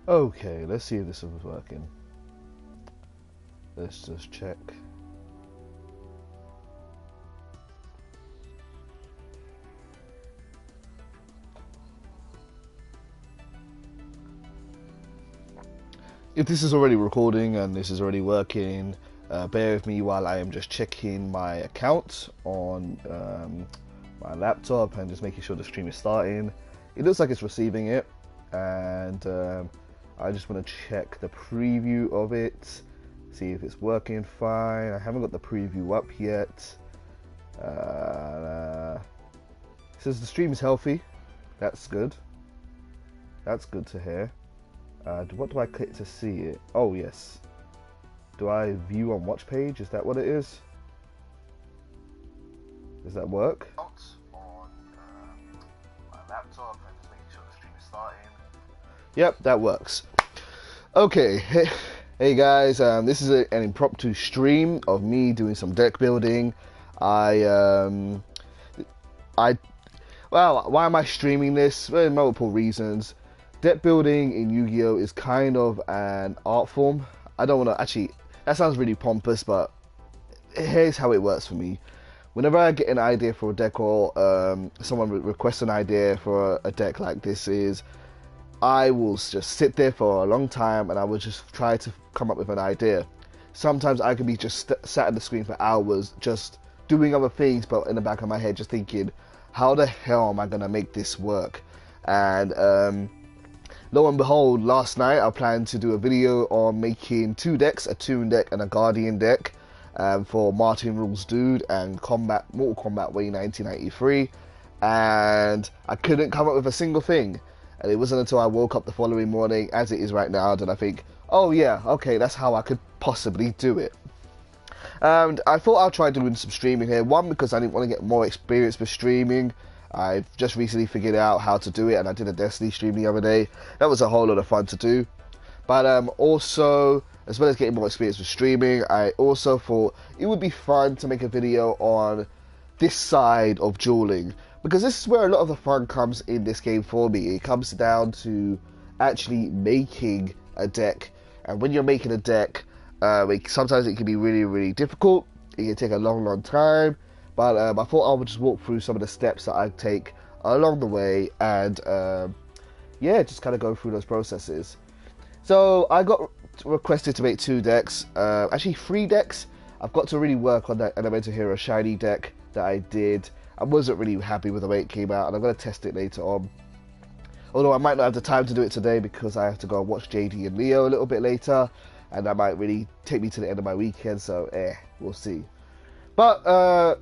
Okay, let's see if this is working. Let's just check. If this is already recording and this is already working, bear with me while I am just checking my account on my laptop and just making sure the stream is starting. It looks like it's receiving it, and I just want to check the preview of it, see if it's working fine. I haven't got the preview up yet. It says the stream is healthy. That's good. That's good to hear. What do I click to see it? Oh, yes. Do I view on watch page? Is that what it is? Does that work? On my laptop and just making sure the stream is starting. Yep, that works. Okay, hey guys, this is an impromptu stream of me doing some deck building. Well, why am I streaming this? Well, multiple reasons. Deck building in Yu-Gi-Oh is kind of an art form. I don't want to actually, that sounds really pompous, but here's how it works for me. Whenever I get an idea for a deck, or someone requests an idea for a deck like this is, I will just sit there for a long time and I will just try to come up with an idea. Sometimes I can be just sat at the screen for hours just doing other things, but in the back of my head just thinking, how the hell am I going to make this work? And lo and behold, last night I planned to do a video on making two decks, a Toon deck and a Guardian deck, for Martin Rules Dude and Mortal Kombat Way 1993, and I couldn't come up with a single thing. And it wasn't until I woke up the following morning, as it is right now, that I think, oh yeah, okay, that's how I could possibly do it. And I thought I'd try doing some streaming here. One, because I didn't want to get more experience with streaming. I've just recently figured out how to do it, and I did a Destiny stream the other day. That was a whole lot of fun to do. But also, as well as getting more experience with streaming, I also thought it would be fun to make a video on this side of dueling, because this is where a lot of the fun comes in this game for me. It comes down to actually making a deck, and when you're making a deck, sometimes it can be really, really difficult. It can take a long time. But I thought I would just walk through some of the steps that I take along the way, and yeah, just kind of go through those processes. So I got requested to make two decks, actually three decks. I've got to really work on that Elemental Hero Shiny deck that I did. I wasn't really happy with the way it came out, and I'm going to test it later on. Although I might not have the time to do it today because I have to go and watch JD and Leo a little bit later, and that might really take me to the end of my weekend, so we'll see. But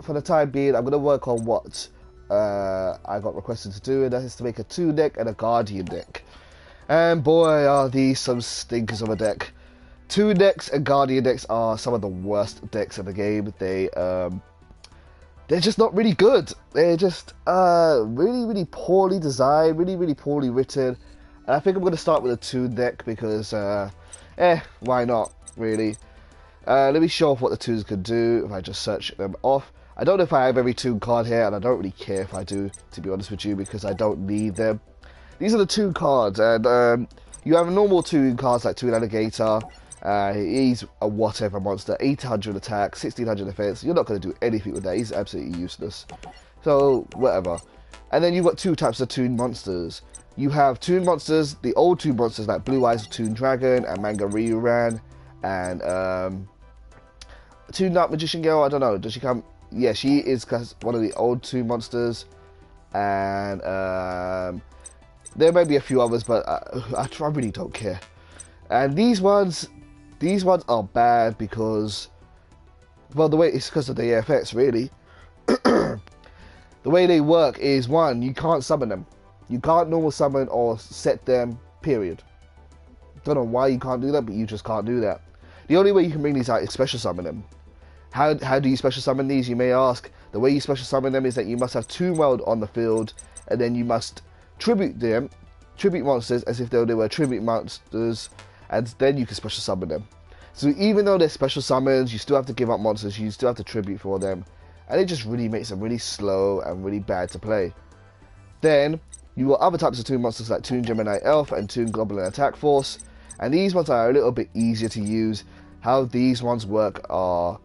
for the time being, I'm going to work on what I got requested to do, and that is to make a Toon deck and a Guardian deck. And boy, are these some stinkers of a deck. Toon decks and Guardian decks are some of the worst decks in the game. They're just not really good. They're just really, really poorly designed, really, really poorly written. And I think I'm going to start with a Toon deck because, why not, really? Let me show off what the Toons can do if I just search them off. I don't know if I have every Toon card here, and I don't really care if I do, to be honest with you, because I don't need them. These are the Toon cards, and you have normal Toon cards like Toon Alligator. He's a whatever monster, 800 attack, 1600 defense. You're not going to do anything with that. He's absolutely useless. So, whatever. And then you've got two types of Toon monsters. You have Toon monsters, the old Toon monsters like Blue Eyes Toon Dragon and Manga Ryuran, and Toon Dark Magician Girl, I don't know, does she come? Yeah, she is one of the old Toon monsters, and there may be a few others, but I really don't care. And these ones are bad because, well, the way it's because of the effects, really. The way they work is, one, you can't summon them. You can't normal summon or set them, period. Don't know why you can't do that, but you just can't do that. The only way you can bring these out is special summon them. How do you special summon these, you may ask? The way you special summon them is that you must have Toon World on the field, and then you must tribute monsters as if though they were tribute monsters, and then you can special summon them. So even though they're special summons, you still have to give up monsters, you still have to tribute for them, and it just really makes them really slow and really bad to play. Then You got other types of Toon monsters like Toon Gemini Elf and Toon Goblin Attack Force, and these ones are a little bit easier to use. How these ones work are,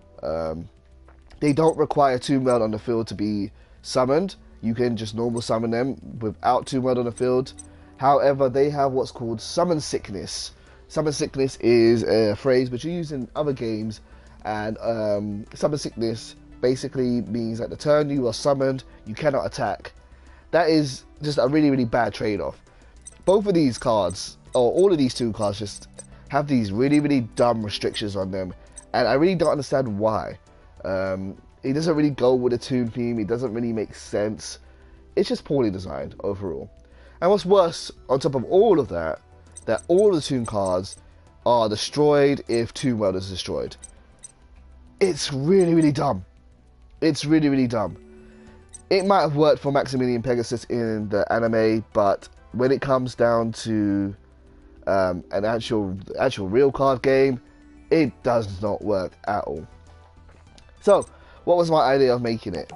they don't require Toon World on the field to be summoned. You can just normal summon them without Toon World on the field. However, they have what's called Summon Sickness. Summon Sickness is a phrase which you use in other games, and Summon Sickness basically means that the turn you are summoned, you cannot attack. That is just a really, really bad trade-off. Both of these cards, or all of these Toon cards, just have these really, really dumb restrictions on them, and I really don't understand why. It doesn't really go with the Toon theme, it doesn't really make sense. It's just poorly designed overall. And what's worse, on top of all of that, that all the Toon cards are destroyed if Toon World is destroyed. It's really, really dumb. It's really, really dumb. It might have worked for Maximilian Pegasus in the anime, but when it comes down to an actual real card game, it does not work at all. So, what was my idea of making it?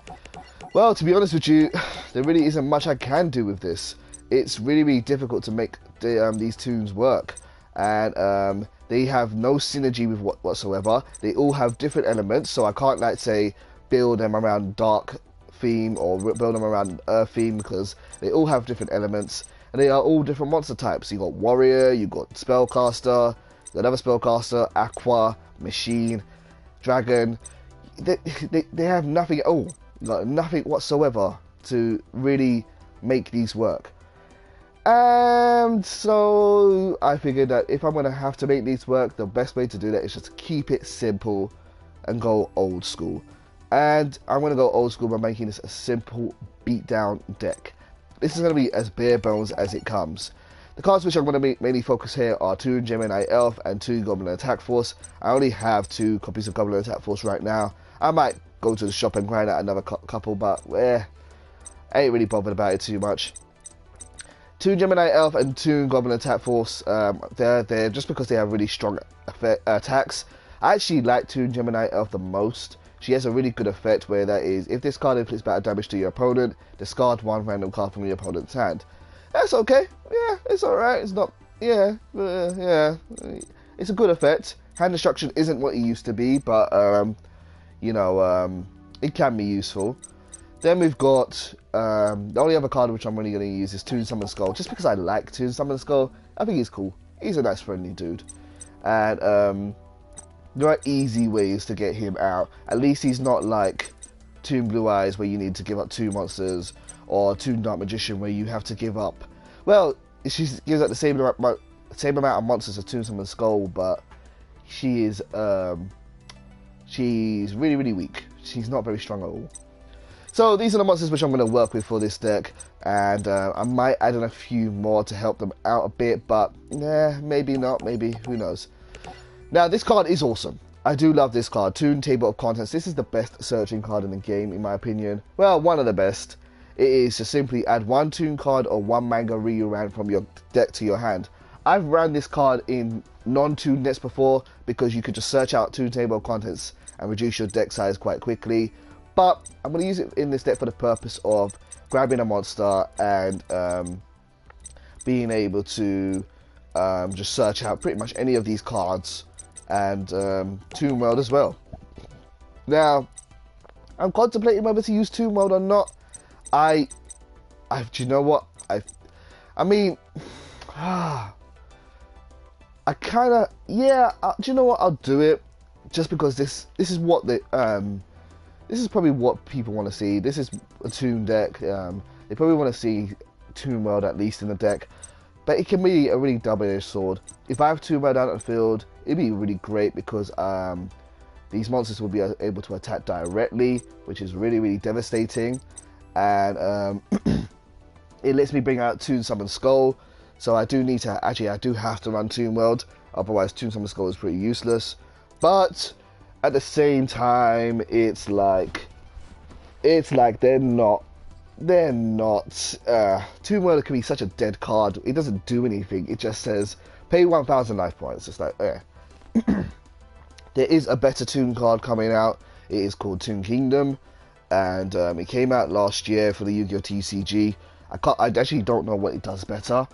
Well, to be honest with you, there really isn't much I can do with this. It's really, really difficult to make these Toons work, and they have no synergy with whatsoever. They all have different elements, so I can't, like, say, build them around dark theme or build them around earth theme, because they all have different elements, and they are all different monster types. You got warrior, you got spellcaster, you got another spellcaster, aqua, machine, dragon. They have nothing at all, like nothing whatsoever to really make these work. And so I figured that if I'm going to have to make these work, the best way to do that is just keep it simple and go old school. And I'm going to go old school by making this a simple beatdown deck. This is going to be as bare bones as it comes. The cards which I'm going to mainly focus here are Toon Gemini Elf and Toon Goblin Attack Force. I only have 2 copies of Goblin Attack Force right now. I might go to the shop and grind out another couple, but I ain't really bothered about it too much. Toon Gemini Elf and Toon Goblin Attack Force, they're there just because they have really strong attacks. I actually like Toon Gemini Elf the most. She has a really good effect where that is, if this card inflicts battle damage to your opponent, discard 1 random card from your opponent's hand. That's okay. Yeah, it's alright. It's not, yeah. It's a good effect. Hand destruction isn't what it used to be, but, you know, it can be useful. Then we've got, the only other card which I'm really going to use is Toon Summon Skull, just because I like Toon Summon Skull. I think he's cool. He's a nice friendly dude. And, there are easy ways to get him out. At least he's not like Toon Blue Eyes, where you need to give up 2 monsters, or Toon Dark Magician, where you have to give up, well, she gives up the same amount of monsters as Toon Summon Skull, but she's really, really weak. She's not very strong at all. So these are the monsters which I'm going to work with for this deck, and I might add in a few more to help them out a bit, but maybe not, maybe, who knows. Now, this card is awesome. I do love this card. Toon Table of Contents. This is the best searching card in the game, in my opinion. Well, one of the best. It is to simply add 1 Toon card or 1 manga reran from your deck to your hand. I've ran this card in non-Toon decks before, because you could just search out Toon Table of Contents and reduce your deck size quite quickly. But I'm going to use it in this deck for the purpose of grabbing a monster and being able to just search out pretty much any of these cards, and Toon World as well. Now, I'm contemplating whether to use Toon World or not. Do you know what? I mean, I kind of, yeah. Do you know what? I'll do it, just because this is what this is probably what people want to see. This is a Toon deck. They probably want to see Toon World at least in the deck. But it can be a really double-edged sword. If I have Toon World out on the field, it'd be really great, because these monsters will be able to attack directly, which is really, really devastating. And it lets me bring out Toon Summon Skull. So I do have to run Toon World. Otherwise, Toon Summon Skull is pretty useless. But at the same time, it's like they're not. Toon World can be such a dead card. It doesn't do anything. It just says pay 1,000 life points. It's like, There is a better Toon card coming out. It is called Toon Kingdom, and it came out last year for the Yu-Gi-Oh! TCG. I actually don't know what it does better.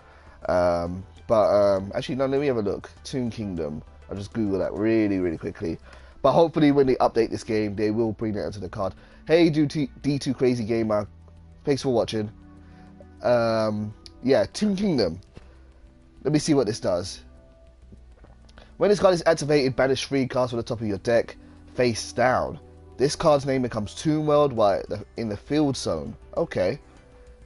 Actually, no, let me have a look. Toon Kingdom. I'll just Google that really quickly. But hopefully when they update this game, they will bring that into the card. Hey, D2 Crazy Gamer. Thanks for watching. Yeah, Toon Kingdom. Let me see what this does. When this card is activated, banish 3 cards from the top of your deck, face down. This card's name becomes Toon World while in the field zone. Okay.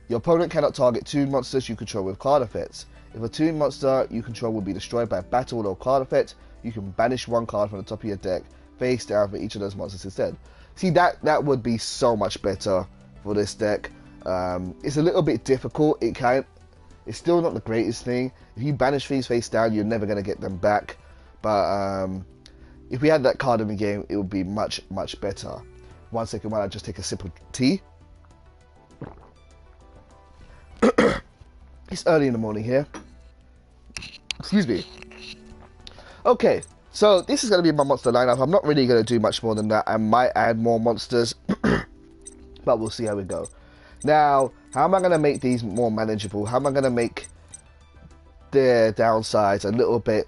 Your opponent cannot target Toon monsters you control with card effects. If a Toon monster you control will be destroyed by a battle or card effect, you can banish 1 card from the top of your deck, face down for each of those monsters instead. See, that would be so much better for this deck. It's a little bit difficult. It's still not the greatest thing. If you banish things face down, you're never going to get them back. But if we had that card in the game, it would be much better. 1 second while I just take a sip of tea. It's early in the morning here. Excuse me. Okay, so this is going to be my monster lineup. I'm not really going to do much more than that. I might add more monsters, but we'll see how we go. Now, how am I going to make these more manageable? How am I going to make their downsides a little bit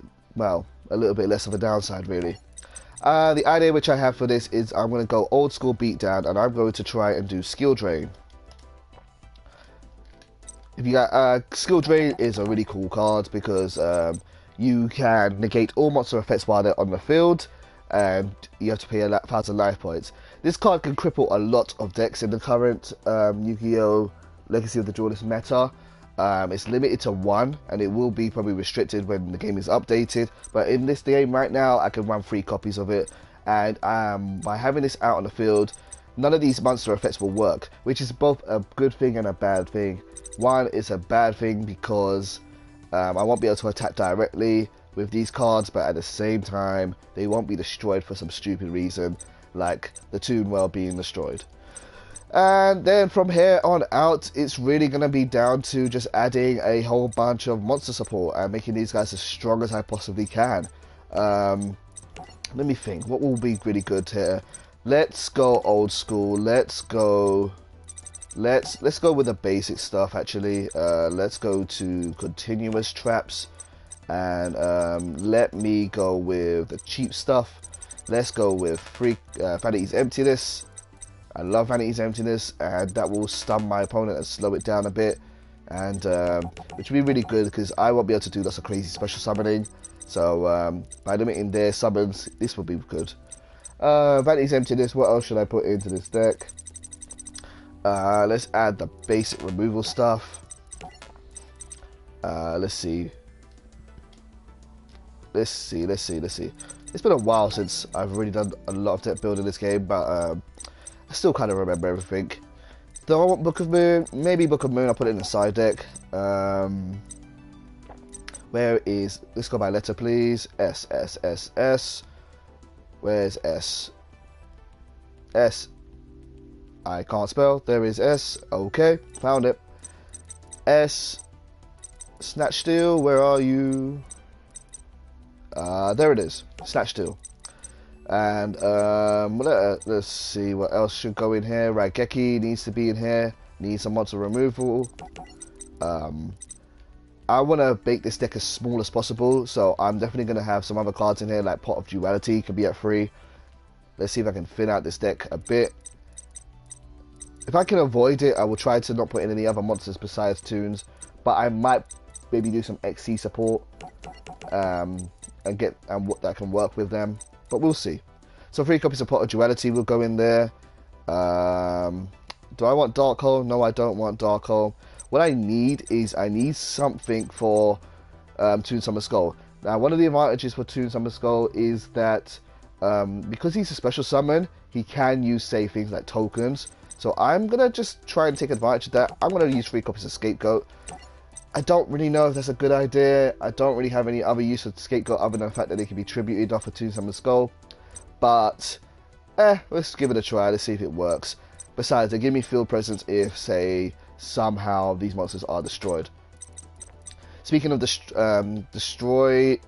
less of a downside, really? The idea which I have for this is I'm going to go old school beatdown, and I'm going to try and do skill drain. If you got skill drain is a really cool card because you can negate all monster effects while they're on the field, and you have to pay 1,000 life points. This card can cripple a lot of decks in the current Yu-Gi-Oh! Legacy of the Duelist meta. It's limited to 1, and it will be probably restricted when the game is updated. But in this game right now, I can run 3 copies of it, and by having this out on the field, none of these monster effects will work, which is both a good thing and a bad thing. One, it's a bad thing because I won't be able to attack directly with these cards, but at the same time, they won't be destroyed for some stupid reason, like the Toon World being destroyed. And then from here on out, it's really going to be down to just adding a whole bunch of monster support and making these guys as strong as I possibly can. Let me think, what will be really good here? Let's go old school. Let's go with the basic stuff, actually. Let's go to continuous traps, and let me go with the cheap stuff. Let's go with Vanity's Emptiness. I love Vanity's Emptiness, and that will stun my opponent and slow it down a bit, and which will be really good because I won't be able to do lots of crazy special summoning. So by limiting their summons, this will be good. Vanity's Emptiness, what else should I put into this deck? Let's add the basic removal stuff. Let's see. It's been a while since I've really done a lot of deck building in this game, but I still kind of remember everything. Do I want Book of Moon? Maybe Book of Moon, I'll put it in the side deck. Where is... Let's go by letter, please. S. Where's S? S. I can't spell. There is S. Okay, found it. S. Snatch Steel, where are you? There it is. Snatch Steel. And let's see what else should go in here. Raigeki needs to be in here. Needs some monster removal. I want to make this deck as small as possible, so I'm definitely going to have some other cards in here, like Pot of Duality can be at 3. Let's see if I can thin out this deck a bit. If I can avoid it, I will try to not put in any other monsters besides Toons, but I might maybe do some XC support and what that can work with them, but we'll see. So 3 copies of Pot of Duality will go in there. Do I want Dark Hole? No, I don't want Dark Hole. What I need is something for Toon Summer Skull. Now, one of the advantages for Toon Summer Skull is that because he's a special summon, he can use, say, things like tokens. So I'm going to just try and take advantage of that. I'm going to use 3 copies of Scapegoat. I don't really know if that's a good idea. I don't really have any other use of Scapegoat other than the fact that they can be tributed off of Toon Summer Skull. But, let's give it a try. Let's see if it works. Besides, they give me field presence if, say, somehow these monsters are destroyed. Speaking of destroying,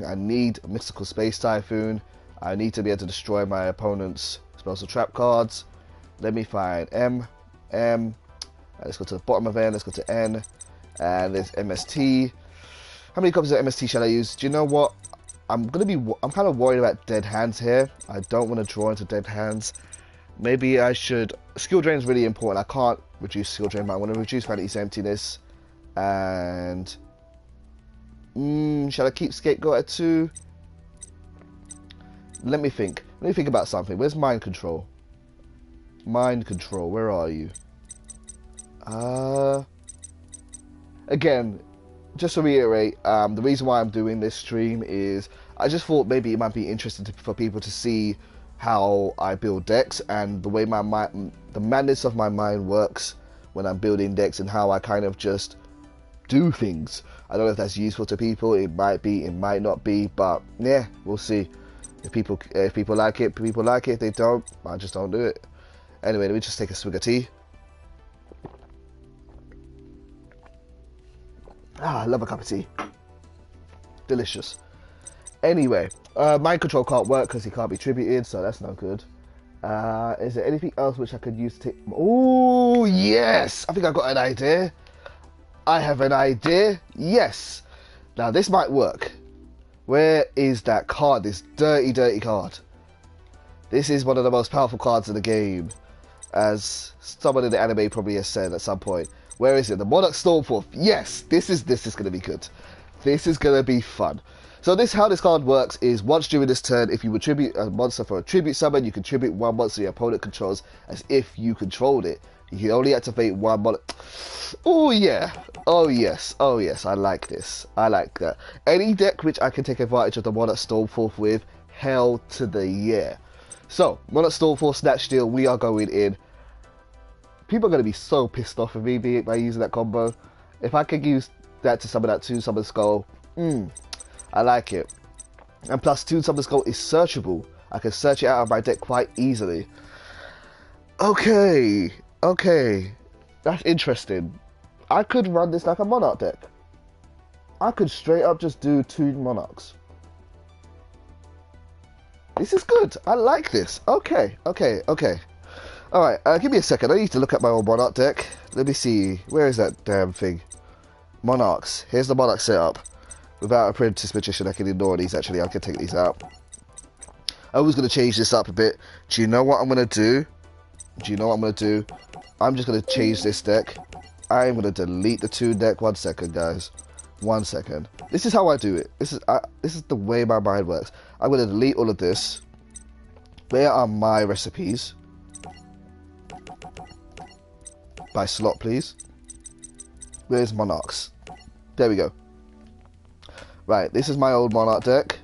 I need a Mystical Space Typhoon. I need to be able to destroy my opponent's spells or trap cards. Let me find M. Let's go to the bottom of N. Let's go to N. And there's MST. How many copies of MST shall I use? Do you know what? I'm kind of worried about dead hands here. I don't want to draw into dead hands. Maybe I should... Skill drain is really important. I can't reduce skill drain, but I want to reduce Vanity's Emptiness. And... shall I keep Scapegoat at 2? Let me think. Let me think about something. Where's Mind Control? Mind Control, where are you? Again, just to reiterate, the reason why I'm doing this stream is I just thought maybe it might be interesting for people to see how I build decks and the way my mind, the madness of my mind works when I'm building decks and how I kind of just do things. I don't know if that's useful to people. It might be, it might not be, but yeah, we'll see. If people like it, people like it. If they don't, I just don't do it. Anyway, let me just take a swig of tea. I love a cup of tea. Delicious. Anyway, Mind Control can't work because he can't be tributed, so that's not good. Is there anything else which I could use to... Oh, yes! I think I've got an idea. I have an idea. Yes. Now, this might work. Where is that card? This dirty, dirty card. This is one of the most powerful cards in the game. As someone in the anime probably has said at some point. Where is it? The Monarch Stormforth. Yes, this is going to be good. This is going to be fun. So how this card works is once during this turn, if you would tribute a monster for a tribute summon, you can tribute one monster your opponent controls as if you controlled it. You can only activate one monarch. Oh yeah. Oh yes. Oh yes. I like this. I like that. Any deck which I can take advantage of the Monarch Stormforth with, hell to the yeah. So Monarch Stormforth Snatch Steal, we are going in. People are going to be so pissed off with me by using that combo. If I could use that to summon that Toon Summon Skull, I like it. And plus, Toon Summon Skull is searchable. I can search it out of my deck quite easily. Okay, that's interesting. I could run this like a Monarch deck. I could straight up just do Toon Monarchs. This is good. I like this. Okay. Alright, give me a second. I need to look at my old Monarch deck. Let me see. Where is that damn thing? Monarchs. Here's the Monarch setup. Without Apprentice Magician, I can ignore these. Actually, I can take these out. I was going to change this up a bit. Do you know what I'm going to do? I'm just going to change this deck. I'm going to delete the Toon deck. 1 second, guys. 1 second. This is how I do it. This is the way my mind works. I'm going to delete all of this. Where are my recipes? By slot, please. Where's Monarchs? There we go. Right, this is my old Monarch deck.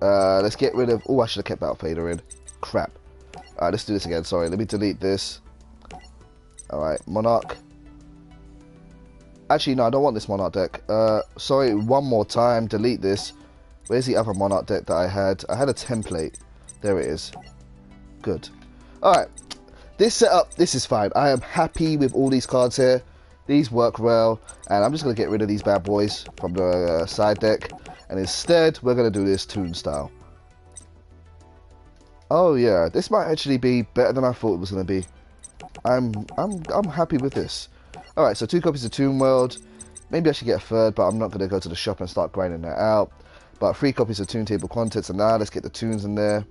Let's get rid of... Oh, I should have kept Battle Fader in. Crap. Alright, let's do this again. Sorry, let me delete this. Alright, Monarch. Actually, no, I don't want this Monarch deck. Sorry, one more time. Delete this. Where's the other Monarch deck that I had? I had a template. There it is. Good. Alright. This setup, this is fine. I am happy with all these cards here. These work well. And I'm just going to get rid of these bad boys from the side deck. And instead, we're going to do this Toon style. Oh yeah, this might actually be better than I thought it was going to be. I'm happy with this. Alright, so 2 copies of Toon World. Maybe I should get a third, but I'm not going to go to the shop and start grinding that out. But 3 copies of Toon Table Contents, and now let's get the Toons in there.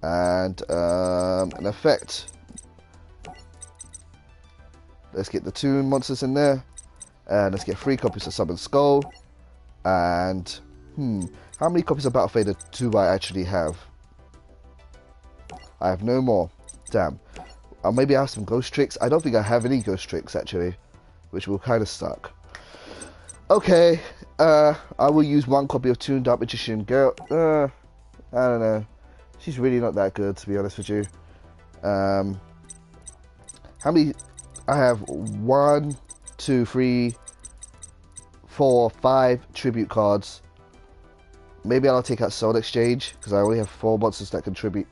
And an effect. Let's get the Toon monsters in there. And let's get 3 copies of Summon Skull. And, how many copies of Battle Fader do I actually have? I have no more. Damn. Maybe I have some Ghost Tricks. I don't think I have any Ghost Tricks, actually. Which will kind of suck. Okay. I will use 1 copy of Toon Dark Magician Girl. I don't know. She's really not that good, to be honest with you. How many... I have 1, 2, 3, 4, 5 tribute cards. Maybe I'll take out Soul Exchange, because I only have 4 monsters that can tribute.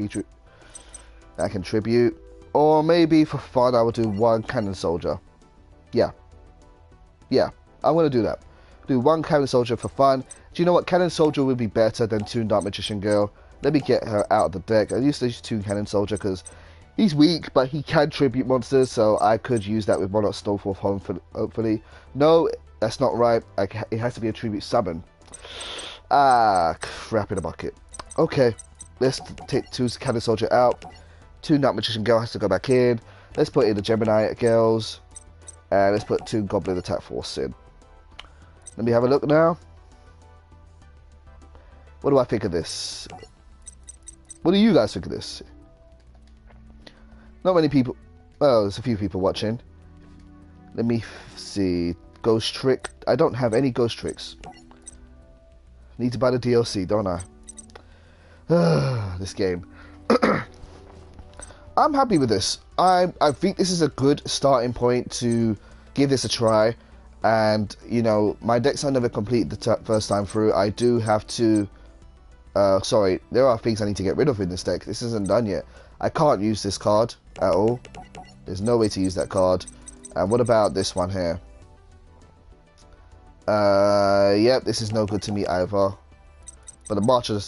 Or maybe for fun I will do 1 Cannon Soldier. Yeah, I'm going to do that. Do 1 Cannon Soldier for fun. Do you know what? Cannon Soldier would be better than Toon Dark Magician Girl. Let me get her out of the deck. I used to use Toon Cannon Soldier because He's weak, but he can tribute monsters, so I could use that with Monarch Snowforth, hopefully. No, that's not right. It has to be a tribute summon. Ah, crap in a bucket. Okay, let's take 2 Cannon Soldier out. 2 Night Magician Girl has to go back in. Let's put in the Gemini Girls. And let's put 2 Goblin Attack Force in. Let me have a look now. What do I think of this? What do you guys think of this? Not many people. Well, there's a few people watching. Let me see. Ghost Trick. I don't have any Ghost Tricks. Need to buy the DLC, don't I? This game. I'm happy with this. I think this is a good starting point to give this a try. And, you know, my decks are never complete the first time through. I do have to... sorry, there are things I need to get rid of in this deck. This isn't done yet. I can't use this card at all. There's no way to use that card. And what about this one here? Yep, this is no good to me either. But the March of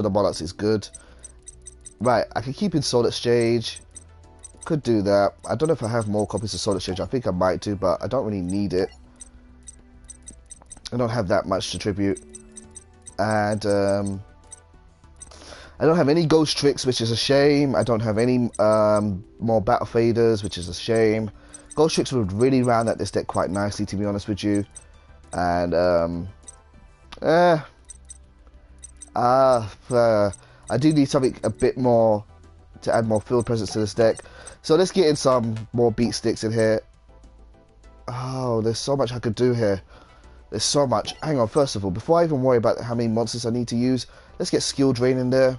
the Monarchs is good. Right, I can keep in Soul Exchange. Could do that. I don't know if I have more copies of Soul Exchange. I think I might do, but I don't really need it. I don't have that much to tribute. And, I don't have any Ghost Tricks, which is a shame. I don't have any more Battle Faders, which is a shame. Ghost Tricks would really round out this deck quite nicely, to be honest with you. And, I do need something a bit more to add more field presence to this deck. So let's get in some more beat sticks in here. Oh, there's so much I could do here. There's so much. Hang on, first of all, before I even worry about how many monsters I need to use, let's get Skill Drain in there.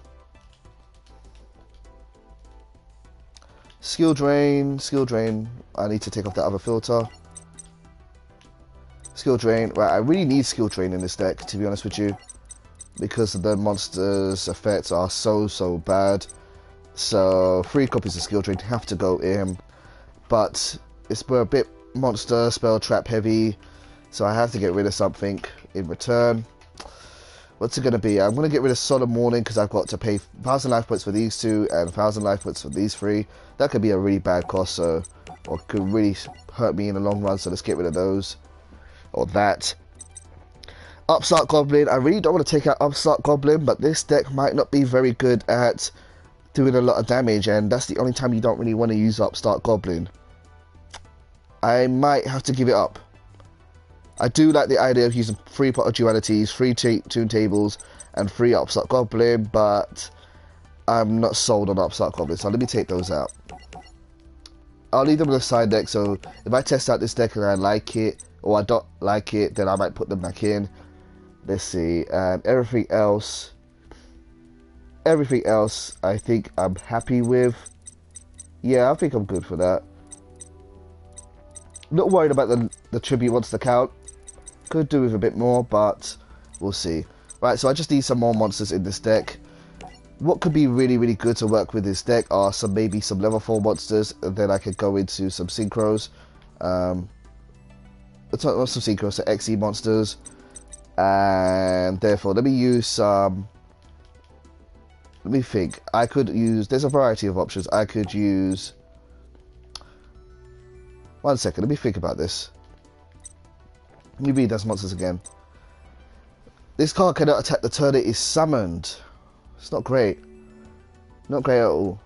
Skill Drain, Skill Drain. I need to take off that other filter. Skill Drain. Right, I really need Skill Drain in this deck, to be honest with you. Because the monster's effects are so bad. So 3 copies of Skill Drain have to go in. But we're a bit monster spell trap heavy. So I have to get rid of something in return. What's it going to be? I'm going to get rid of Solemn Warning because I've got to pay 1,000 life points for these 2 and 1,000 life points for these 3. That could be a really bad cost, so, or could really hurt me in the long run, so let's get rid of those. Or that. Upstart Goblin. I really don't want to take out Upstart Goblin, but this deck might not be very good at doing a lot of damage, and that's the only time you don't really want to use Upstart Goblin. I might have to give it up. I do like the idea of using 3 Pot of Dualities, 3 Toon Tables, and 3 Upstart Goblin, but I'm not sold on Upstart Goblin, so let me take those out. I'll leave them in the side deck, so if I test out this deck and I like it, or I don't like it, then I might put them back in. Let's see, everything else, I think I'm happy with. Yeah, I think I'm good for that. Not worried about the tribute monster count. Could do with a bit more, but we'll see. Right, so I just need some more monsters in this deck. What could be really good to work with this deck are maybe some level 4 monsters, and then I could go into some synchros. Not some synchros, so XE monsters. And therefore, let me use some... Let me think. I could use... There's a variety of options. I could use... One second, let me think about this. Let me read those monsters again. This card cannot attack the turn it is summoned. It's not great. Not great at all.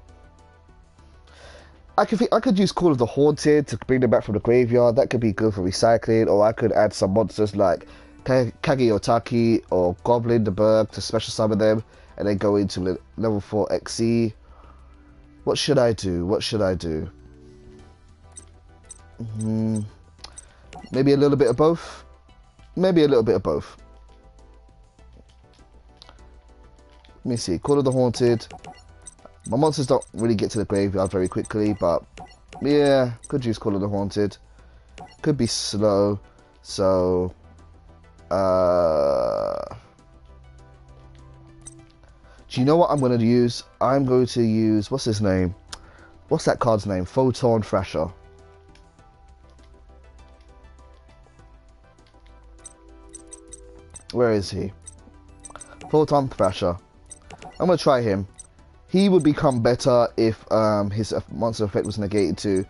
I could use Call of the Haunted to bring them back from the graveyard. That could be good for recycling. Or I could add some monsters like Kageotaki or Goblin the Berg to special summon them. And then go into level 4 XE. What should I do? What should I do? Maybe a little bit of both. Maybe a little bit of both. Let me see. Call of the Haunted. My monsters don't really get to the graveyard very quickly, but yeah, could use Call of the Haunted. Could be slow, so do you know what I'm going to use? I'm going to use, what's his name? What's that card's name? Photon Thrasher. Where is he? Photon Thrasher. I'm going to try him. he would become better if his monster effect was negated too.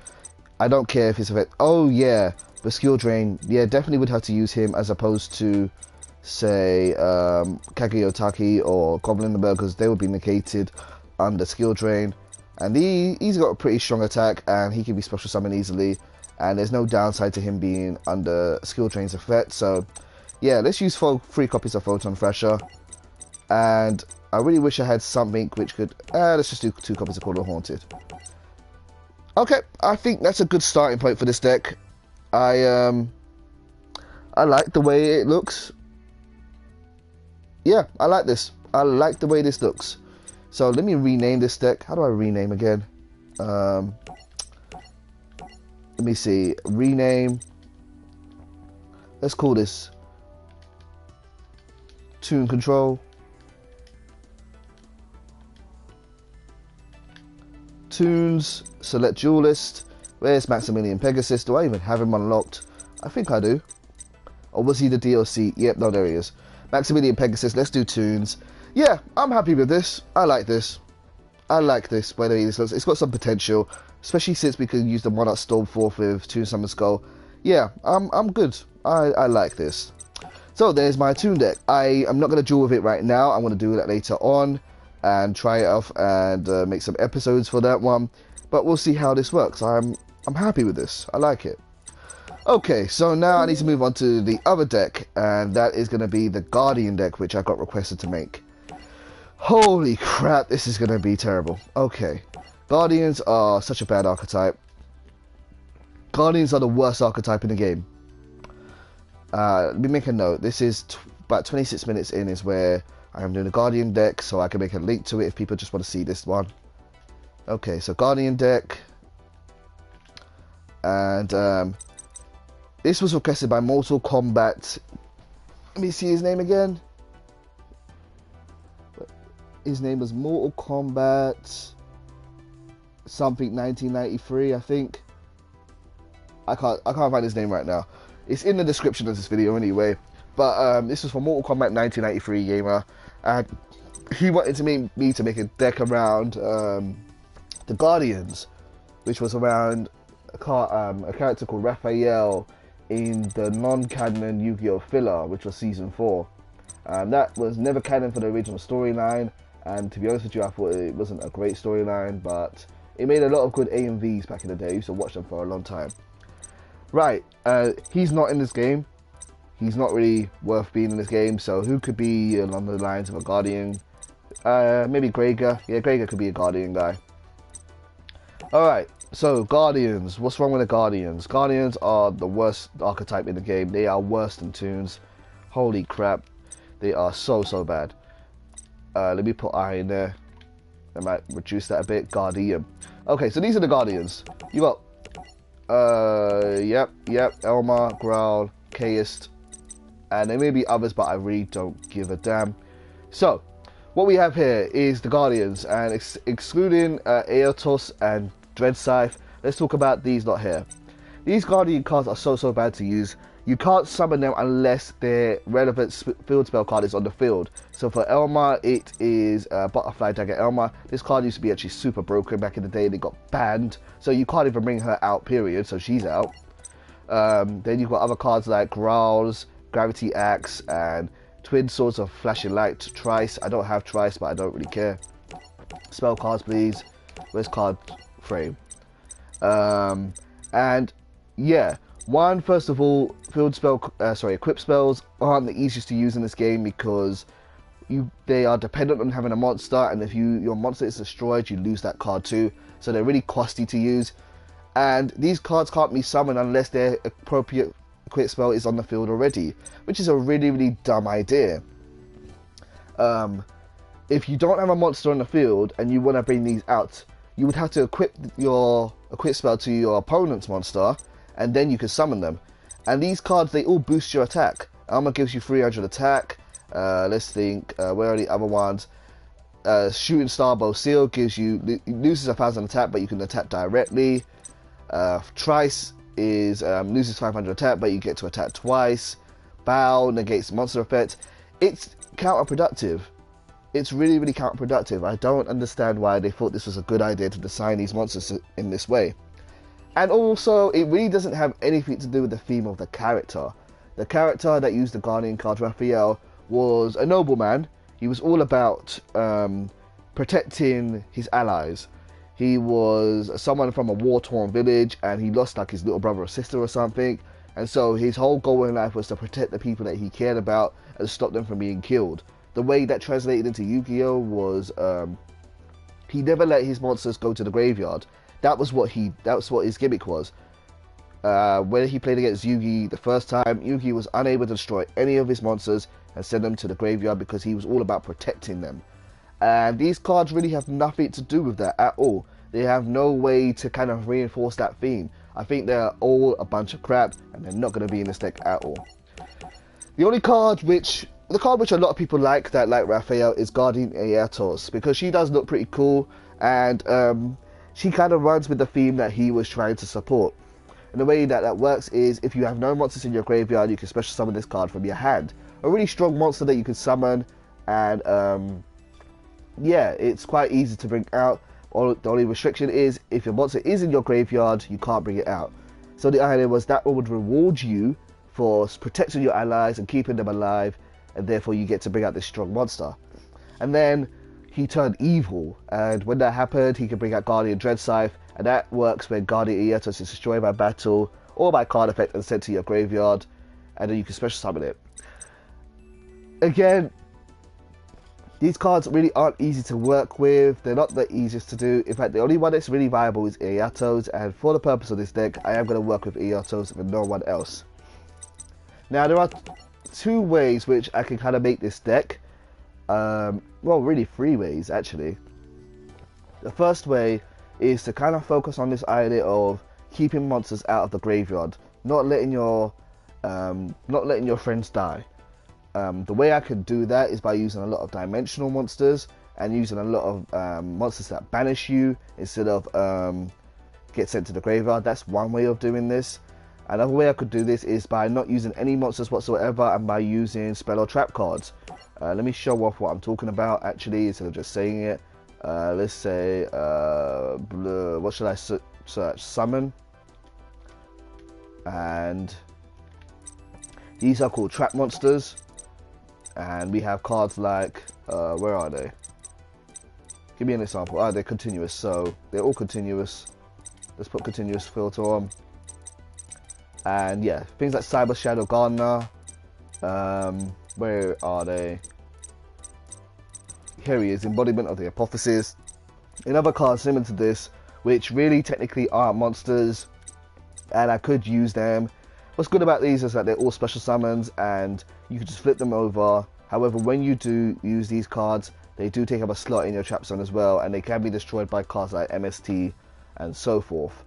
I don't care if his effect... Oh yeah, the skill drain. Yeah, definitely would have to use him as opposed to, say, Kageyotaki or Goblin the Bird, because they would be negated under skill drain. And he's got a pretty strong attack, and he can be special summoned easily. And there's no downside to him being under skill drain's effect. So yeah, let's use 3 copies of Photon Thrasher. And I really wish I had something which could... let's just do 2 copies of Call Haunted. Okay, I think that's a good starting point for this deck. I like the way it looks. Yeah, I like this. I like the way this looks. So let me rename this deck. How do I rename again? Let me see. Rename. Let's call this Toon Control. Toons, select Duelist. Where's Maximilian Pegasus? Do I even have him unlocked? I think I do. Or was he the DLC? Yep, no, there he is. Maximilian Pegasus, let's do Toons. Yeah, I'm happy with this. I like this. I like this, by the way this looks. It's got some potential, especially since we could use the Monarch Stormforth with Toon Summon Skull. Yeah, I'm good. I like this. So there's my Toon deck. I am not going to duel with it right now. I'm going to do that later on and try it off and make some episodes for that one. But we'll see how this works. I'm happy with this. I like it. Okay, so now I need to move on to the other deck, and that is going to be the Guardian deck, which I got requested to make. Holy crap, this is going to be terrible. Okay, Guardians are such a bad archetype. Guardians are the worst archetype in the game. Let me make a note. This is about 26 minutes in is where I am doing a Guardian deck, so I can make a link to it if people just want to see this one. Okay, so Guardian deck. And this was requested by Mortal Kombat. Let me see his name again. His name was Mortal Kombat something 1993, I think. I can't find his name right now. It's in the description of this video anyway. But this was for Mortal Kombat 1993 gamer, and he wanted me to make a deck around the Guardians, which was around a character called Raphael in the non-canon Yu-Gi-Oh filler, which was season 4. That was never canon for the original storyline, and to be honest with you, I thought it wasn't a great storyline, but it made a lot of good AMVs back in the day. I used to watch them for a long time. Right, he's not in this game. He's not really worth being in this game, so who could be along the lines of a Guardian? Maybe Gregor. Yeah, Gregor could be a Guardian guy. Alright, so Guardians. What's wrong with the Guardians? Guardians are the worst archetype in the game. They are worse than Toons. Holy crap. They are so bad. Let me put I in there. I might reduce that a bit. Guardian. Okay, so these are the Guardians. You got yep, Elmar, Growl, Chaos, and there may be others, but I really don't give a damn. So, what we have here is the Guardians, and excluding Aetos and Dread Scythe, let's talk about these lot here. These Guardian cards are so bad to use. You can't summon them unless their relevant field spell card is on the field. So for Elmar, it is Butterfly Dagger Elmar. This card used to be actually super broken back in the day. They got banned, so you can't even bring her out, period. So she's out. Then you've got other cards like Growls, Gravity Axe, and Twin Swords of Flashing Light, Trice. I don't have Trice, but I don't really care. Spell cards, please. Where's card frame? And yeah. First of all, equip spells aren't the easiest to use in this game because they are dependent on having a monster, and if your monster is destroyed, you lose that card too. So they're really costly to use, and these cards can't be summoned unless their appropriate equip spell is on the field already, which is a really dumb idea. If you don't have a monster on the field and you want to bring these out, you would have to equip your equip spell to your opponent's monster, and then you can summon them. And these cards, they all boost your attack. Armor gives you 300 attack. Let's think, where are the other ones? Shooting Star Bow Seal gives you, loses 1,000 attack, but you can attack directly. Trice is loses 500 attack, but you get to attack twice. Bow negates monster effect. It's counterproductive. it's really, really counterproductive. I don't understand why they thought this was a good idea to design these monsters in this way. And also, it really doesn't have anything to do with the theme of the character. The character that used the Guardian card, Raphael, was a nobleman. He was all about protecting his allies. He was someone from a war-torn village, and he lost like his little brother or sister or something. And so his whole goal in life was to protect the people that he cared about and stop them from being killed. The way that translated into Yugioh was he never let his monsters go to the graveyard. That was what his gimmick was. When he played against Yugi the first time, Yugi was unable to destroy any of his monsters and send them to the graveyard because he was all about protecting them. And these cards really have nothing to do with that at all. They have no way to kind of reinforce that theme. I think they're all a bunch of crap, and they're not going to be in this deck at all. The card which a lot of people like that like Raphael is Guardian Aetos, because she does look pretty cool, and she kind of runs with the theme that he was trying to support. And the way that works is, if you have no monsters in your graveyard, you can special summon this card from your hand. A really strong monster that you can summon, and yeah, it's quite easy to bring out. The only restriction is, if your monster is in your graveyard, you can't bring it out. So the idea was that would reward you for protecting your allies and keeping them alive, and therefore you get to bring out this strong monster. And then he turned evil, and when that happened, he could bring out Guardian Dreadscythe, and that works when Guardian Aetos is destroyed by battle or by card effect and sent to your graveyard, and then you can special summon it. Again, these cards really aren't easy to work with. They're not the easiest to do. In fact, the only one that's really viable is Aetos, and for the purpose of this deck, I am going to work with Aetos and no one else. Now, there are two ways which I can kind of make this deck. Well, really three ways, actually. The first way is to kind of focus on this idea of keeping monsters out of the graveyard, not letting your friends die. The way I can do that is by using a lot of dimensional monsters and using a lot of monsters that banish you instead of get sent to the graveyard. That's one way of doing this. Another way I could do this is by not using any monsters whatsoever and by using spell or trap cards. Let me show off what I'm talking about actually instead of just saying it. Let's say, what should I search? Summon. And these are called trap monsters. And we have cards like, where are they? Give me an example. They're continuous, so they're all continuous. Let's put continuous filter on. And yeah, things like Cyber Shadow Gardener. Where are they? Here he is, Embodiment of the Apotheosis. Another card similar to this, which really technically aren't monsters, and I could use them. What's good about these is that they're all special summons, and you can just flip them over. However, when you do use these cards, they do take up a slot in your trap zone as well, and they can be destroyed by cards like MST and so forth.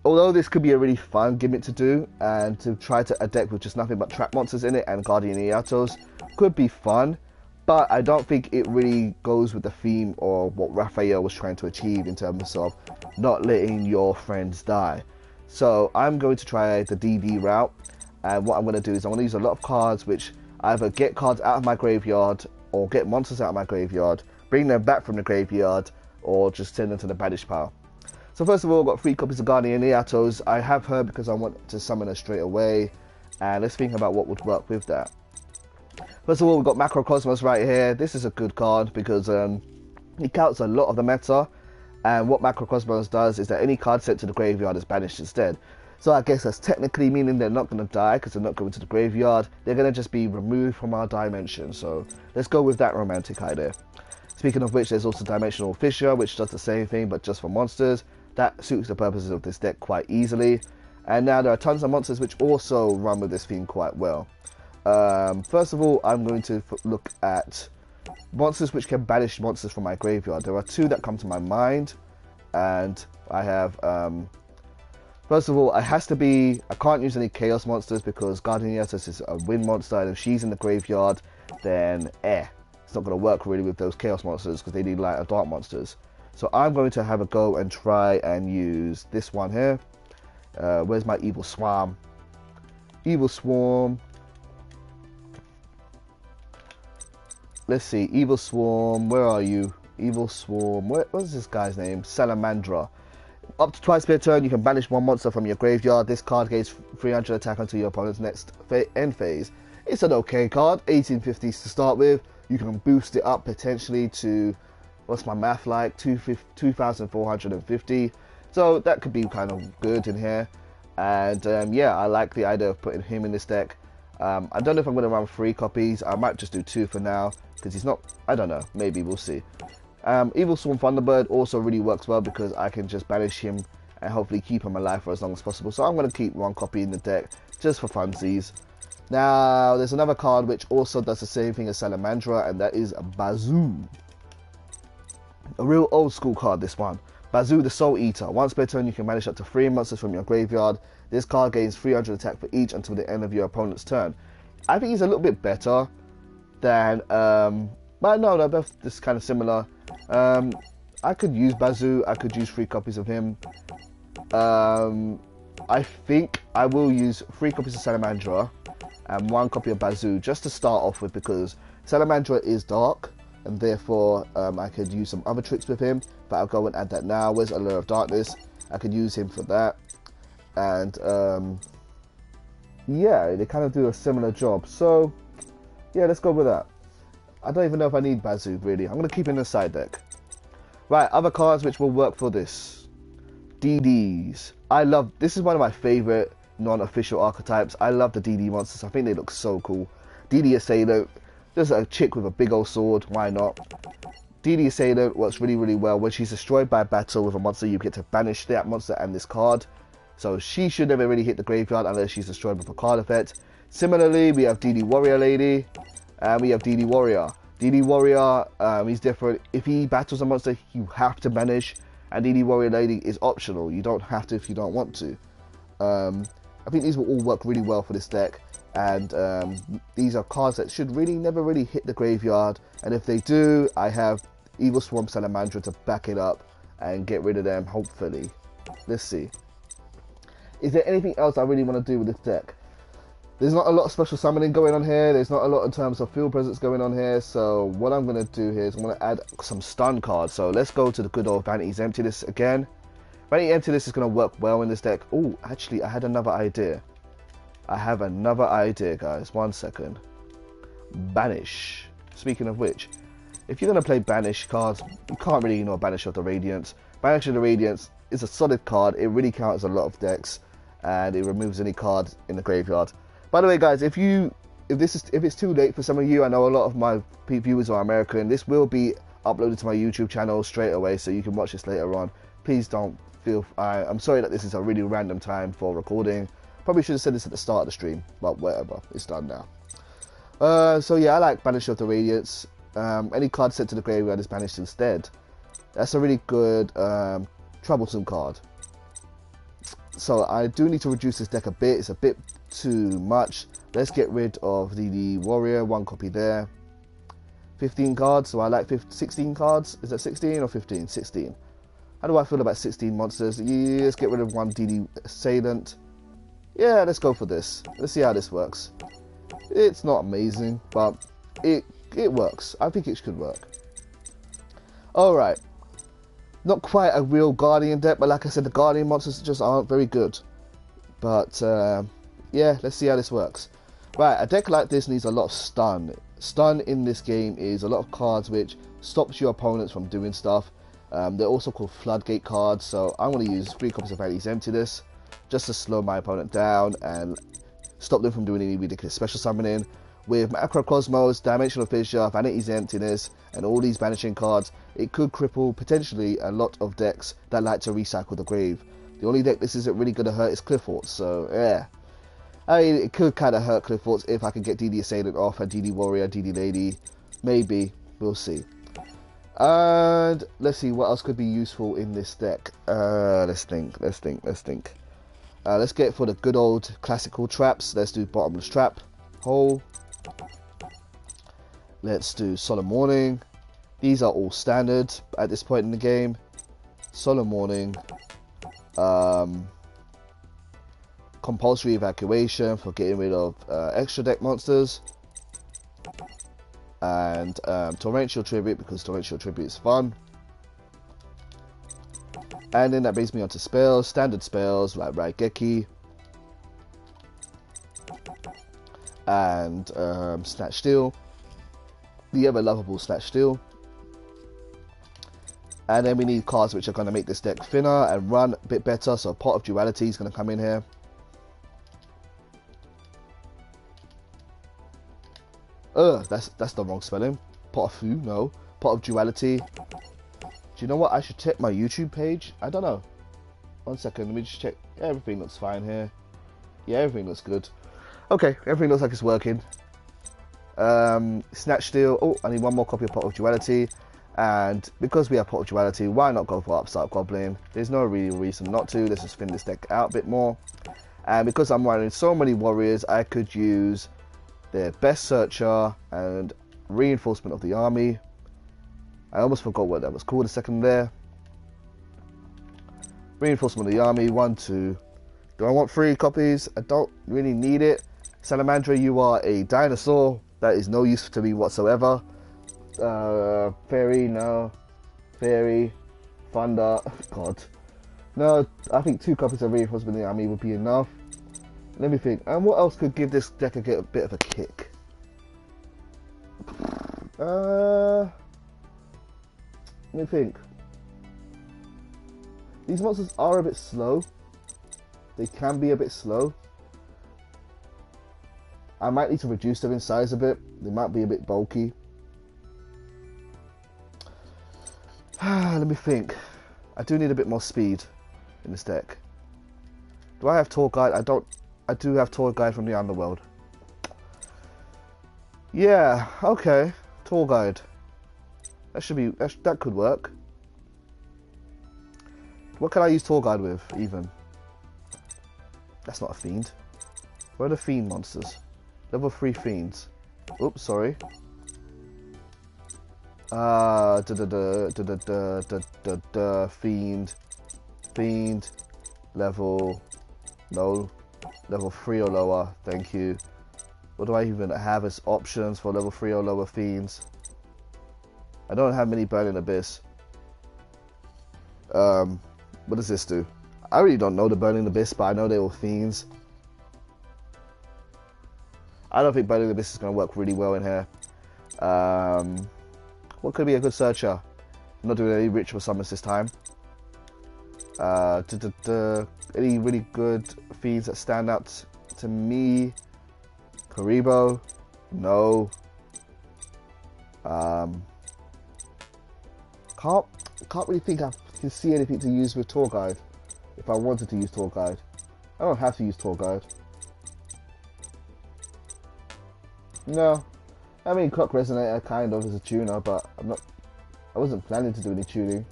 Although this could be a really fun gimmick to do, and to try to a deck with just nothing but trap monsters in it and Guardian Aetos could be fun, but I don't think it really goes with the theme or what Raphael was trying to achieve in terms of not letting your friends die. So I'm going to try the DD route, and what I'm going to do is I'm going to use a lot of cards which either get cards out of my graveyard or get monsters out of my graveyard, bring them back from the graveyard, or just send them to the banish pile. So first of all, I've got 3 copies of Guardian Aetos. I have her because I want to summon her straight away, and let's think about what would work with that. First of all, we've got Macrocosmos right here. This is a good card because it counts a lot of the meta, and what Macrocosmos does is that any card sent to the graveyard is banished instead. So I guess that's technically meaning they're not going to die because they're not going to the graveyard. They're going to just be removed from our dimension. So let's go with that romantic idea. Speaking of which, there's also Dimensional Fissure, which does the same thing but just for monsters. That suits the purposes of this deck quite easily. And now there are tons of monsters which also run with this theme quite well. First of all, I'm going to look at monsters which can banish monsters from my graveyard. There are 2 that come to my mind, and I have first of all, it has to be, I can't use any chaos monsters because Guardian Aetos is a wind monster, and if she's in the graveyard, then it's not going to work really with those chaos monsters because they need light or dark monsters. So I'm going to have a go and try and use this one here. Where's my Evil Swarm? Evil Swarm. let's see, Evil Swarm, where are you? Evil Swarm, what's this guy's name? Salamandra. Up to twice per turn, you can banish one monster from your graveyard. This card gains 300 attack until your opponent's next end phase. It's an okay card, 1850s to start with. You can boost it up potentially to, what's my math like, 2,450. So that could be kind of good in here. And yeah, I like the idea of putting him in this deck. I don't know if I'm going to run 3 copies. I might just do 2 for now, because he's not, I don't know, maybe we'll see. Evil Swarm Thunderbird also really works well because I can just banish him and hopefully keep him alive for as long as possible. So I'm going to keep 1 copy in the deck just for funsies. Now, there's another card which also does the same thing as Salamandra, and that is Bazoo. A real old school card, this one. Bazoo the Soul Eater. Once per turn, you can banish up to 3 monsters from your graveyard. This card gains 300 attack for each until the end of your opponent's turn. I think he's a little bit better than, but no, they're both just kind of similar. I could use Bazoo. I could use 3 copies of him. I think I will use 3 copies of Salamandra and 1 copy of Bazoo just to start off with, because Salamandra is dark and therefore I could use some other tricks with him, but I'll go and add that now. Where's Allure of Darkness? I could use him for that. And yeah, they kind of do a similar job. So yeah, let's go with that. I don't even know if I need Bazoo really. I'm going to keep it in the side deck. Right, other cards which will work for this. DDs. This is one of my favorite non-official archetypes. I love the DD monsters. I think they look so cool. DD Assailant. There's a chick with a big old sword. Why not? DD Assailant works really, really well. When she's destroyed by battle with a monster, you get to banish that monster and this card. So she should never really hit the graveyard unless she's destroyed with a card effect. Similarly, we have DD Warrior Lady. And we have DD Warrior. DD Warrior, he's different. If he battles a monster, you have to banish. And DD Warrior Lady is optional. You don't have to if you don't want to. I think these will all work really well for this deck. And these are cards that should never really hit the graveyard. And if they do, I have Evil Swarm Salamandra to back it up and get rid of them, hopefully. Let's see. Is there anything else I really want to do with this deck? There's not a lot of special summoning going on here. There's not a lot in terms of field presence going on here. So what I'm going to do here is I'm going to add some stun cards. So let's go to the good old Vanity's Emptiness again. Vanity's Emptiness is going to work well in this deck. Oh, actually, I had another idea. I have another idea, guys. 1 second. Banish. Speaking of which, if you're going to play Banish cards, you can't really ignore Banish of the Radiance. Banish of the Radiance is a solid card. It really counts a lot of decks. And it removes any card in the graveyard. By the way, guys, if it's too late for some of you, I know a lot of my viewers are American. This will be uploaded to my YouTube channel straight away, so you can watch this later on. Please don't feel. I'm sorry that this is a really random time for recording. Probably should have said this at the start of the stream, but whatever. It's done now. So yeah, I like Banish of the Radiance. Any card sent to the graveyard is banished instead. That's a really good troublesome card. So I do need to reduce this deck a bit. It's a bit too much. Let's get rid of the Warrior. 1 copy there. 15 cards. So I like 16 cards. Is that 16 or 15? 16. How do I feel about 16 monsters? Yeah, let's get rid of 1 DD Assailant. Yeah, let's go for this. Let's see how this works. It's not amazing, but it works. I think it should work. Alright. Not quite a real Guardian deck, but like I said, the Guardian monsters just aren't very good. But yeah, let's see how this works. Right, a deck like this needs a lot of stun. Stun in this game is a lot of cards which stops your opponents from doing stuff. They're also called floodgate cards, so I'm going to use 3 copies of Vanity's Emptiness just to slow my opponent down and stop them from doing any ridiculous special summoning. With Macrocosmos, Dimensional Fissure, Vanity's Emptiness, and all these banishing cards, it could cripple potentially a lot of decks that like to recycle the grave. The only deck this isn't really going to hurt is Cliffort, so yeah. I mean, it could kind of hurt Cliffort if I can get DD Assailant off and DD Warrior, DD Lady. Maybe. We'll see. And let's see what else could be useful in this deck. Let's think. Let's get for the good old classical traps. Let's do Bottomless Trap. Hole. Let's do Solemn Warning. These are all standard at this point in the game. Solemn Warning. Compulsory Evacuation for getting rid of extra deck monsters. and Torrential Tribute, because Torrential Tribute is fun. And then that brings me on to spells, standard spells like Raigeki and Snatch Steal, the ever lovable Snatch Steal. And then we need cards which are going to make this deck thinner and run a bit better, so Pot of Duality is going to come in here. That's the wrong spelling. Pot of Fu, no. Pot of Duality. Do you know what? I should check my YouTube page. I don't know. 1 second, let me just check. Everything looks fine here. Yeah, everything looks good. Okay, everything looks like it's working. Snatch Steal. Oh, I need one more copy of Pot of Duality. And because we have Pot of Duality, why not go for Upstart Goblin? There's no real reason not to. Let's just thin this deck out a bit more. And because I'm running so many warriors, I could use the Best Searcher and Reinforcement of the Army. I almost forgot what that was called a second there. Reinforcement of the Army, 1, 2. Do I want 3 copies? I don't really need it. Salamandra, you are a dinosaur. That is no use to me whatsoever. Fairy, no. Fairy. Thunder. God. No, I think 2 copies of Reinforcement of the Army would be enough. Let me think. And what else could give this deck a bit of a kick? Let me think. These monsters are a bit slow. They can be a bit slow. I might need to reduce them in size a bit. They might be a bit bulky. Let me think. I do need a bit more speed in this deck. Do I have Tour Guide? I don't. I do have Tour Guide from the Underworld. Yeah, okay. Tour Guide. That should be. That could work. What can I use Tour Guide with, even? That's not a fiend. Where are the fiend monsters? Level 3 fiends. Oops, sorry. Fiend. Level. No. Level 3 or lower. Thank you. What do I even have as options for level 3 or lower fiends? I don't have many Burning Abyss. What does this do? I really don't know the Burning Abyss, but I know they're all fiends. I don't think Burning Abyss is going to work really well in here. What could be a good searcher? I'm not doing any ritual summons this time. Any really good fiends that stand out to me? Karibo? No. Can't really think I can see anything to use with Tour Guide. If I wanted to use Tour Guide, I don't have to use Tour Guide. No, I mean Clock Resonator kind of as a tuner, but I wasn't planning to do any tuning.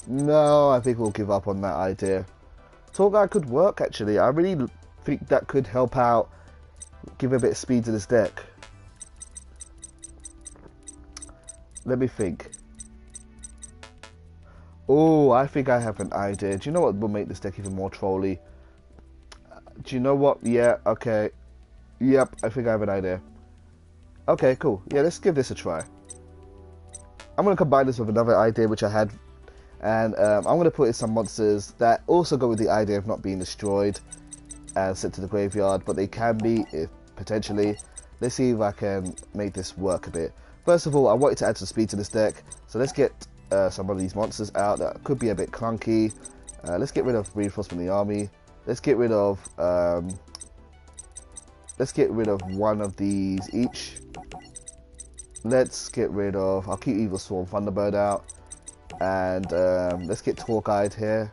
No, I think we'll give up on that idea. Tour Guide could work actually. I really think that could help out, give a bit of speed to this deck. Let me think. Oh, I think I have an idea. Do you know what will make this deck even more trolly? Do you know what? Yeah, okay. Yep, I think I have an idea. Okay, cool. Yeah, let's give this a try. I'm going to combine this with another idea which I had. And I'm going to put in some monsters that also go with the idea of not being destroyed and sent to the graveyard. But they can be, if potentially. Let's see if I can make this work a bit. First of all, I wanted to add some speed to this deck. So let's get some of these monsters out that could be a bit clunky. Let's get rid of Reinforcement of the Army. Let's get rid of one of these each. Let's get rid of. I'll keep Evil Swarm Thunderbird out, and let's get Tour Guide here.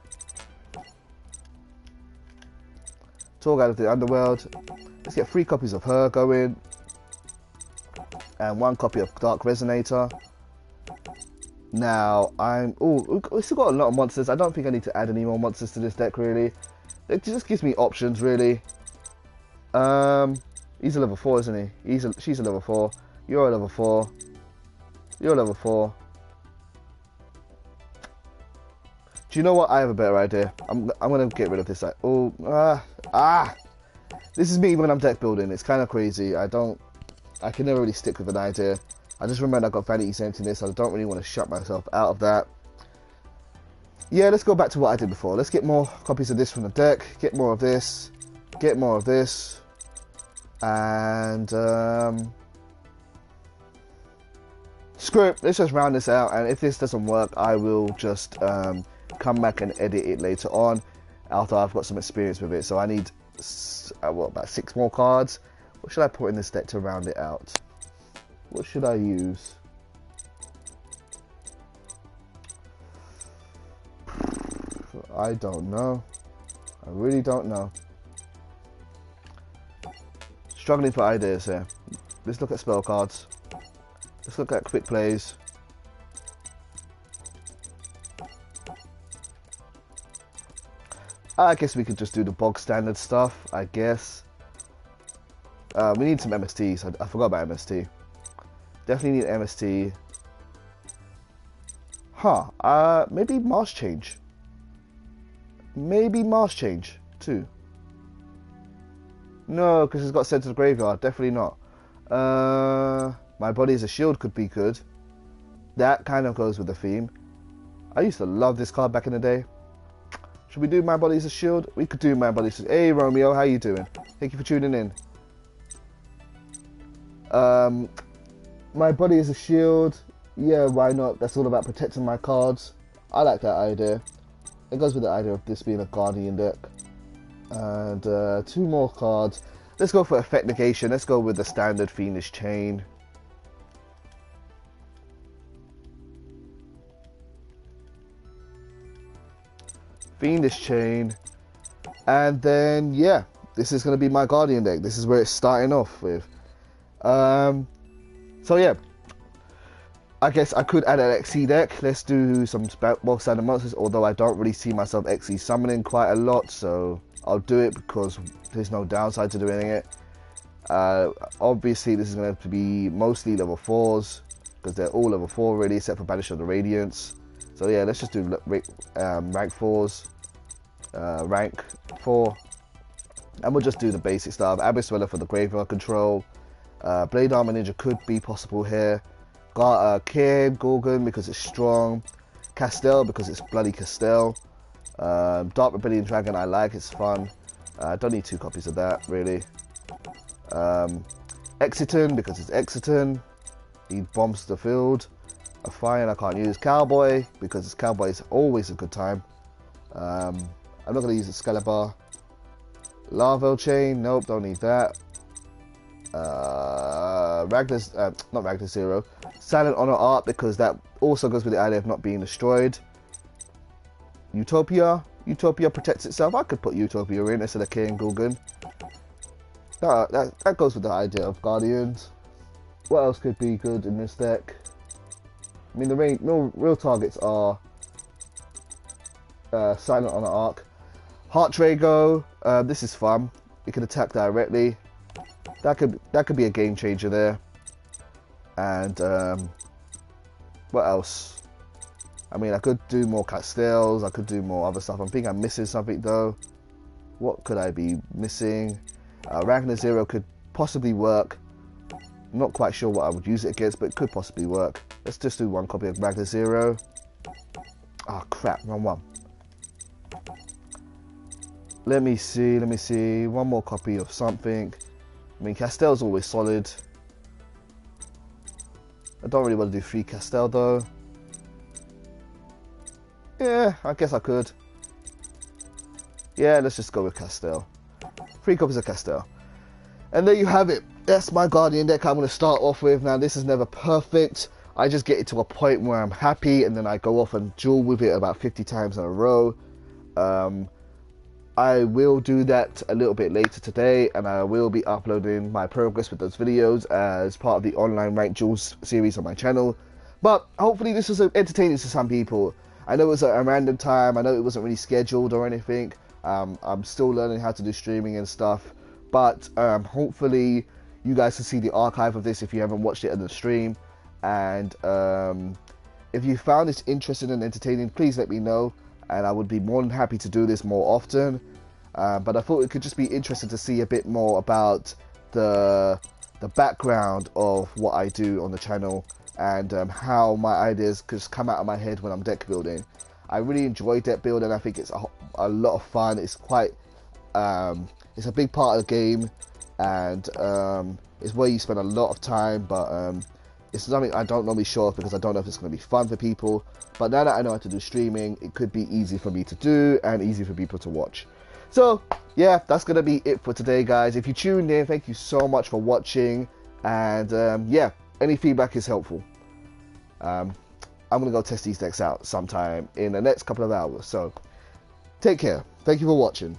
Tour Guide of the Underworld. Let's get 3 copies of her going, and 1 copy of Dark Resonator. Now we've still got a lot of monsters. I don't think I need to add any more monsters to this deck really. It just gives me options, really. He's a level 4, isn't he? She's a level 4. You're a level 4. You're a level 4. Do you know what? I have a better idea. I'm gonna get rid of this. This is me when I'm deck building. It's kind of crazy. I can never really stick with an idea. I just remember I got Vanity's Emptiness. I don't really want to shut myself out of that. Yeah, let's go back to what I did before. Let's get more copies of this from the deck. Get more of this. Get more of this. And screw it. Let's just round this out. And if this doesn't work, I will just come back and edit it later on after I've got some experience with it. So I need about 6 more cards. What should I put in this deck to round it out? What should I use? I don't know. I really don't know. Struggling for ideas here. Let's look at spell cards. Let's look at quick plays. I guess we could just do the bog standard stuff, I guess. We need some MSTs. I forgot about MST. Definitely need MST. Huh. Maybe Mars Change. Maybe Mars Change too. No, because it's got sent to the graveyard. Definitely not. My Body as a Shield could be good. That kind of goes with the theme. I used to love this card back in the day. Should we do My Body as a Shield? We could do My Body as a Shield. Hey Romeo, how you doing? Thank you for tuning in. My Body as a Shield. Yeah, why not? That's all about protecting my cards. I like that idea. It goes with the idea of this being a Guardian deck. And 2 more cards. Let's go for effect negation. Let's go with the standard Fiendish Chain. Fiendish Chain. And then, yeah, this is going to be my Guardian deck. This is where it's starting off with. So, yeah. I guess I could add an XE deck. Let's do some bulk standard monsters, although I don't really see myself XE summoning quite a lot, so I'll do it because there's no downside to doing it. Obviously, this is going to be mostly level 4s, because they're all level 4 really, except for Banish of the Radiance. So yeah, let's just do rank 4s, rank 4, and we'll just do the basic stuff. Abyss Dweller for the graveyard control. Blade Armor Ninja could be possible here. Got Kim, Gorgon because it's strong. Castell because it's bloody Castell. Dark Rebellion Dragon I like, it's fun. I don't need 2 copies of that really. Exiton because it's Exiton. He bombs the field. A Fire I can't use. Cowboy because it's Cowboy is always a good time. I'm not going to use Excalibur. Larval Chain, nope, don't need that. Ragnar's, not Ragnar Zero. Silent Honor Art because that also goes with the idea of not being destroyed. Utopia protects itself. I could put Utopia in instead of King Gulgun. That goes with the idea of Guardians. What else could be good in this deck? I mean, the real targets are Silent Honor Arc. Heart Drago. This is fun. You can attack directly. That could be a game changer there. And what else? I mean, I could do more Castells. I could do more other stuff. I think I'm missing something though. What could I be missing? Ragnar Zero could possibly work. Not quite sure what I would use it against, but it could possibly work. Let's just do 1 copy of Ragnar Zero. Ah, crap, wrong one. Let me see. 1 more copy of something. I mean, Castell's always solid. I don't really want to do 3 Castell though. Yeah, I guess I could. Yeah, let's just go with Castell. 3 copies of Castell. And there you have it. That's my Guardian deck I'm going to start off with. Now, this is never perfect. I just get it to a point where I'm happy and then I go off and duel with it about 50 times in a row. I will do that a little bit later today, and I will be uploading my progress with those videos as part of the online ranked duels series on my channel. But hopefully this was entertaining to some people. I know it was at a random time. I know it wasn't really scheduled or anything. I'm still learning how to do streaming and stuff. But hopefully you guys can see the archive of this if you haven't watched it in the stream. And if you found this interesting and entertaining, please let me know. And I would be more than happy to do this more often. but I thought it could just be interesting to see a bit more about the background of what I do on the channel, and how my ideas could just come out of my head when I'm deck building. I really enjoy deck building. I think it's a lot of fun. It's quite it's a big part of the game, and it's where you spend a lot of time, but it's something I don't normally show off because I don't know if it's going to be fun for people. But now that I know how to do streaming, it could be easy for me to do and easy for people to watch. So yeah, that's going to be it for today, guys. If you tuned in, thank you so much for watching, and yeah, any feedback is helpful. I'm going to go test these decks out sometime in the next couple of hours, so take care. Thank you for watching.